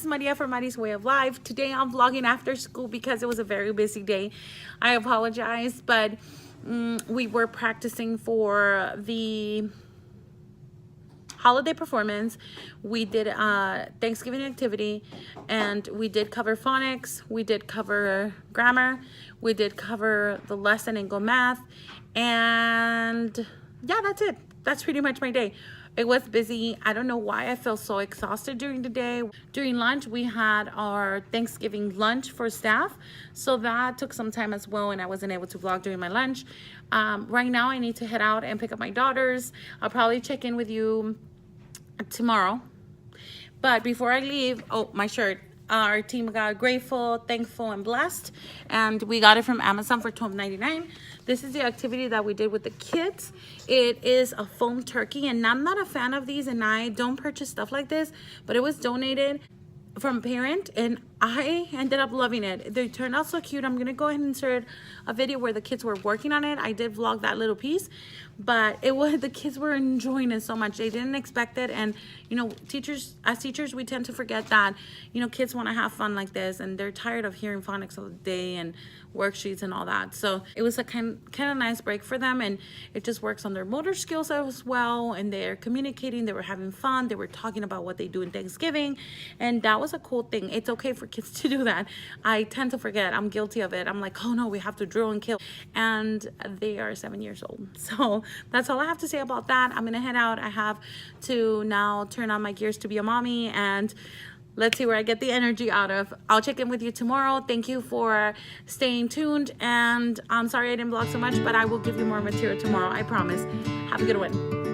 is Maria from Mari's Way of Life. Today I'm vlogging after school because it was a very busy day. I apologize, but we were practicing for the holiday performance. We did a Thanksgiving activity, and we did cover phonics, we did cover grammar, we did cover the lesson in Go Math, and yeah, that's it. That's pretty much my day. It was busy. I don't know why I felt so exhausted during the day. During lunch, we had our Thanksgiving lunch for staff, so that took some time as well, and I wasn't able to vlog during my lunch. Right now, I need to head out and pick up my daughters. I'll probably check in with you tomorrow. But before I leave, oh, my shirt. Our team got grateful, thankful, and blessed, and we got it from Amazon for $12.99. This is the activity that we did with the kids. It is a foam turkey, and I'm not a fan of these, and I don't purchase stuff like this, but it was donated from a parent, and I ended up loving it. They turned out so cute. I'm gonna go ahead and insert a video where the kids were working on it. I did vlog that little piece, but the kids were enjoying it so much. They didn't expect it, and you know, as teachers, we tend to forget that, you know, kids want to have fun like this, and they're tired of hearing phonics all day and worksheets and all that. So it was a kind of nice break for them, and it just works on their motor skills as well, and they're communicating, they were having fun, they were talking about what they do in Thanksgiving, and that was a cool thing. It's okay for kids to do that. I tend to forget. I'm guilty of it. I'm like, oh no, we have to drill and kill, and they are 7 years old. So that's all I have to say about that. I'm gonna head out. I have to now turn on my gears to be a mommy, and let's see where I get the energy out of. I'll check in with you tomorrow. Thank you for staying tuned, and I'm sorry I didn't vlog so much, but I will give you more material tomorrow, I promise. Have a good one.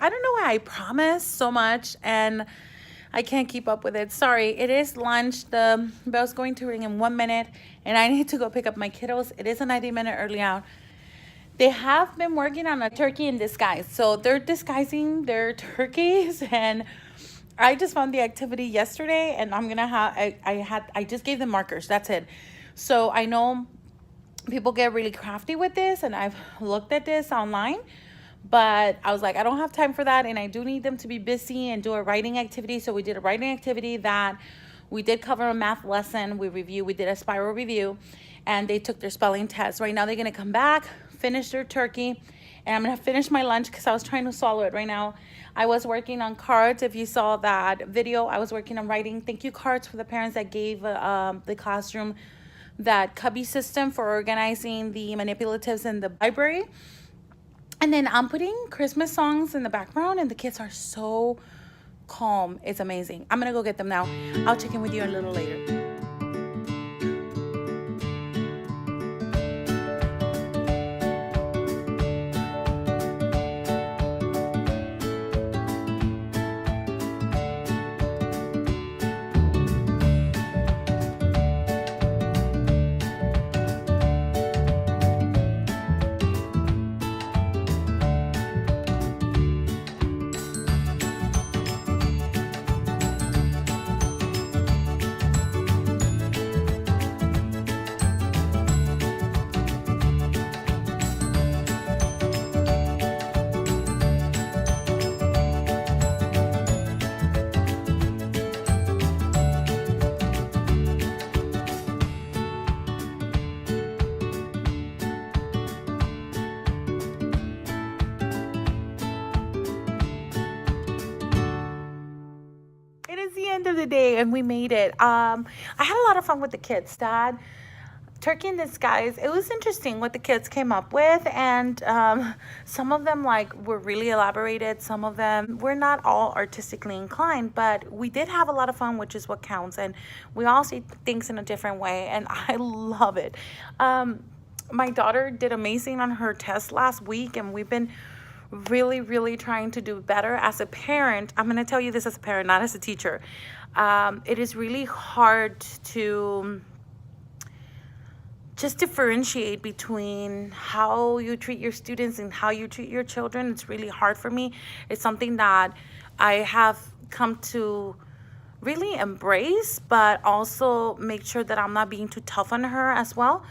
I don't know why I promise so much and I can't keep up with it. Sorry, it is lunch. The bell's going to ring in 1 minute, and I need to go pick up my kiddos. It is a 90-minute early out. They have been working on a turkey in disguise. So they're disguising their turkeys, and I just found the activity yesterday, and I'm gonna have I just gave them markers. That's it. So I know people get really crafty with this, and I've looked at this online, but I was like, I don't have time for that, and I do need them to be busy and do a writing activity. So we did a writing activity that we did cover a math lesson. We did a spiral review, and they took their spelling test. Right now they're gonna come back, finish their turkey, and I'm gonna finish my lunch because I was trying to swallow it right now. I was working on cards. If you saw that video, I was working on writing thank you cards for the parents that gave the classroom that cubby system for organizing the manipulatives in the library. And then I'm putting Christmas songs in the background, and the kids are so calm. It's amazing. I'm gonna go get them now. I'll check in with you a little later. It is the end of the day and we made it. I had a lot of fun with the kids, Dad. Turkey in disguise. It was interesting what the kids came up with, and some of them like were really elaborated. Some of them were not all artistically inclined, but we did have a lot of fun, which is what counts. And we all see things in a different way, and I love it. My daughter did amazing on her test last week, and we've been really trying to do better. As a parent, I'm going to tell you this as a parent, not as a teacher. It is really hard to just differentiate between how you treat your students and how you treat your children. It's really hard for me. It's something that I have come to really embrace, but also make sure that I'm not being too tough on her as well.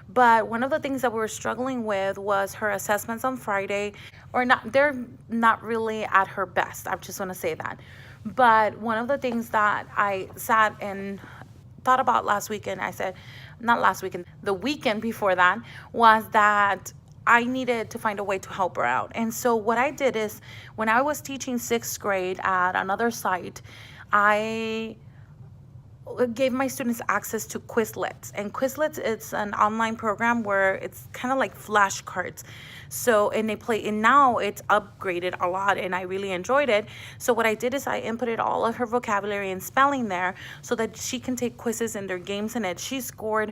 But one of the things that we were struggling with was her assessments on Friday, or not, they're not really at her best. I just want to say that. But one of the things that I sat and thought about last weekend, I said, not last weekend, the weekend before that, was that I needed to find a way to help her out. And so what I did is, when I was teaching 6th grade at another site, I gave my students access to Quizlets. And Quizlets, it's an online program where it's kind of like flashcards. So, and they play, and now it's upgraded a lot, and I really enjoyed it. So what I did is I inputted all of her vocabulary and spelling there so that she can take quizzes and their games in it. She scored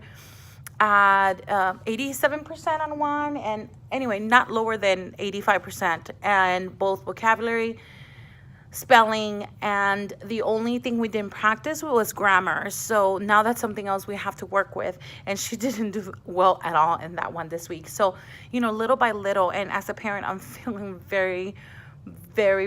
at 87% on one, and anyway, not lower than 85%, and both vocabulary, spelling, and the only thing we didn't practice was grammar. So now that's something else we have to work with, and she didn't do well at all in that one this week. So, you know, little by little, and as a parent, I'm feeling very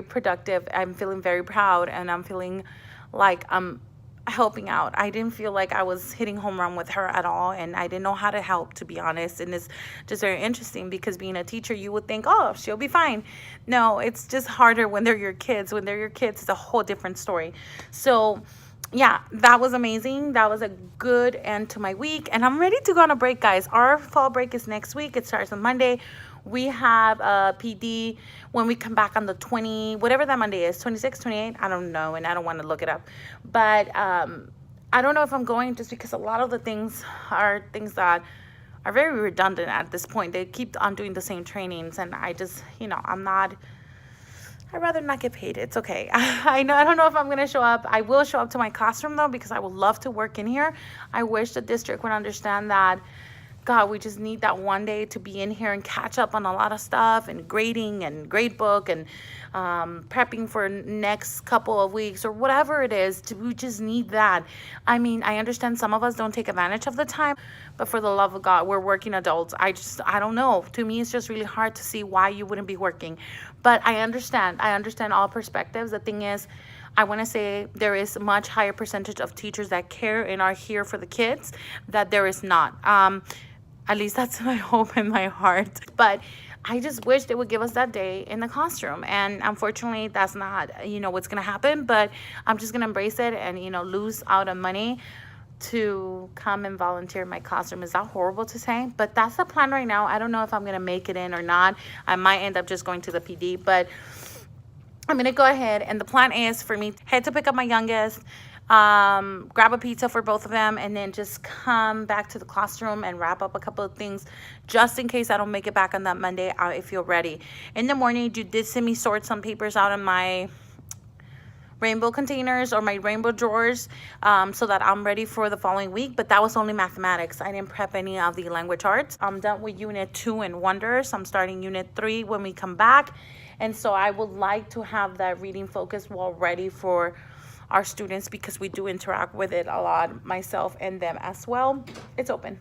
productive. I'm feeling very proud, and I'm feeling like I'm helping out. I didn't feel like I was hitting home run with her at all, and I didn't know how to help, to be honest. And it's just very interesting because being a teacher, you would think, oh, she'll be fine. No, it's just harder when they're your kids. When they're your kids, it's a whole different story. So yeah, that was amazing. That was a good end to my week, and I'm ready to go on a break, guys. Our fall break is next week. It starts on Monday. We have a PD when we come back on the 20, whatever that Monday is, 26, 28, I don't know, and I don't want to look it up. But I don't know if I'm going, just because a lot of the things are things that are very redundant at this point. They keep on doing the same trainings, and I just, you know, I'd rather not get paid. It's okay. I don't know if I'm going to show up. I will show up to my classroom, though, because I would love to work in here. I wish the district would understand that, God, we just need that one day to be in here and catch up on a lot of stuff, and grading and grade book, and prepping for next couple of weeks or whatever it is. We just need that. I mean, I understand some of us don't take advantage of the time, but for the love of God, we're working adults. I don't know. To me, it's just really hard to see why you wouldn't be working. But I understand all perspectives. The thing is, I want to say there is a much higher percentage of teachers that care and are here for the kids that there is not. At least that's my hope in my heart. But I just wish they would give us that day in the classroom. And unfortunately, that's not, you know, what's going to happen. But I'm just going to embrace it and, you know, lose out on money to come and volunteer in my classroom. Is that horrible to say? But that's the plan right now. I don't know if I'm going to make it in or not. I might end up just going to the PD. But I'm going to go ahead. And the plan is for me to head to pick up my youngest, grab a pizza for both of them, and then just come back to the classroom and wrap up a couple of things just in case I don't make it back on that Monday. I feel ready. In the morning, you did see me sort some papers out in my rainbow containers or my rainbow drawers, so that I'm ready for the following week. But that was only mathematics. I didn't prep any of the language arts. I'm done with unit 2 and wonders. I'm starting unit 3 when we come back, and so I would like to have that reading focus well ready for our students, because we do interact with it a lot, myself and them as well. It's open.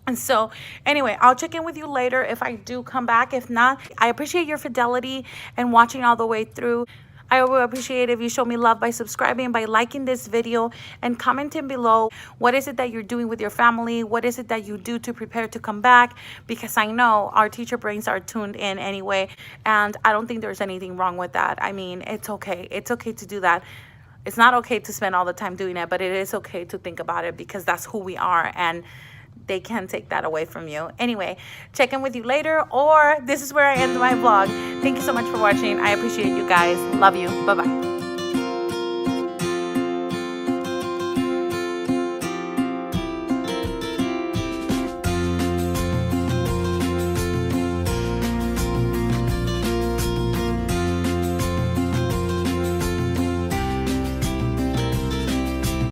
And so anyway, I'll check in with you later if I do come back. If not, I appreciate your fidelity and watching all the way through. I will appreciate if you show me love by subscribing, by liking this video, and commenting below. What is it that you're doing with your family? What is it that you do to prepare to come back? Because I know our teacher brains are tuned in anyway, and I don't think there's anything wrong with that. I mean, it's okay. It's okay to do that. It's not okay to spend all the time doing it, but it is okay to think about it, because that's who we are, and they can't take that away from you. Anyway, check in with you later, or this is where I end my vlog. Thank you so much for watching. I appreciate you guys. Love you. Bye-bye.